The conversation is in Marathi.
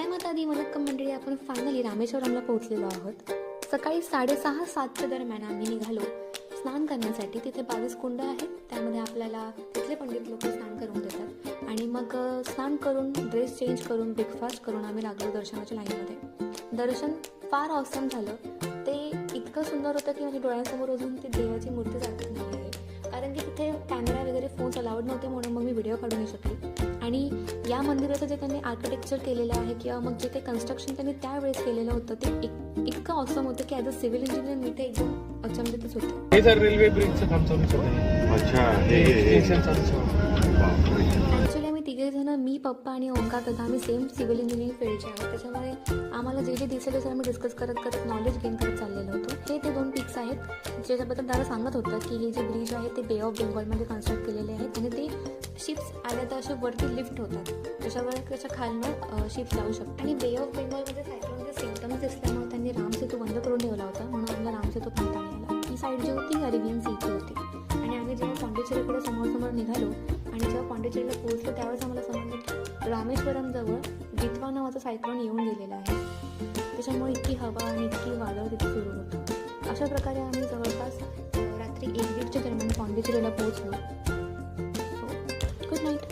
जय माता दी वनक्कम मंडळी, आपण फायनली रामेश्वरमला पोहोचलेलो आहोत. सकाळी 6:30-7च्या दरम्यान आम्ही निघालो स्नान करण्यासाठी. तिथे 22 कुंड आहेत, त्यामध्ये आपल्याला तिथले पंडित लोक स्नान करून देतात आणि मग स्नान करून ड्रेस चेंज करून ब्रेकफास्ट करून आम्ही लागलो दर्शनाच्या लाईनमध्ये. दर्शन फार ऑसम झालं. ते इतकं सुंदर होतं की माझ्या डोळ्यांसमोर अजून ती देवाची मूर्ती जात नाही आहे, कारण की तिथे कॅमेरा वगैरे फोन्स अलाउड नव्हते, म्हणून मग मी व्हिडिओ काढू नाही शकले. आणि या मंदिराचं जे त्यांनी आर्किटेक्चर केलेलं आहे किंवा मग जे काही कन्स्ट्रक्शन त्यांनी त्यावेळेस केलेलं होतं ते इतकं ऑसम होतं की ॲज अ सिव्हिल इंजिनियर मी ते एकदम अचंबितच होते. हे सर रेल्वे ब्रिजचं काम चालू आहे. अच्छा, ॲक्च्युली आम्ही तिघे जण, मी, पप्पा आणि ओंकार दादा, आम्ही सेम सिव्हिल इंजिनिअरिंग फील्डचे आहोत. त्याच्यामुळे आम्हाला जे जे दिसेल ते आम्ही डिस्कस करत करत नॉलेज गेन करत चाललेलो होतो. हे ते 2 पिक्स आहेत ज्याच्याबद्दल दादा सांगत होतं की हे जे ब्रिज आहे ते बे ऑफ बेंगॉलमध्ये कन्स्ट्रक्ट केलेले आहेत आणि ते शिप्स आल्या तर असे वरती लिफ्ट होतात, त्याच्यावर त्याच्या खालनं शिप्स जाऊ शकतात. आणि बे ऑफ बेंगॉलमध्ये सायक्लोनचे सिम्टम्स दिसल्यामुळे त्यांनी रामसेतू बंद करून ठेवला होता, म्हणून आपला रामसेतू पाहता आला. ही साईड जी होती अरेबियन सीची होती. आणि आम्ही जेव्हा पॉंडिचेरीकडे समोर निघालो आणि जेव्हा पॉंडिचेरीला पोहोचलो त्यावेळेस आम्हाला समजलं की रामेश्वरमजवळ दितवा नावाचा सायक्लोन येऊन गेलेला आहे. त्याच्यामुळे इतकी हवा आणि इतकी वादळ तिथे सुरू होतं. अशा प्रकारे आम्ही जवळपास रात्री 1-1:30च्या दरम्यान पॉंडिचेरीला पोहोचलो. So good night.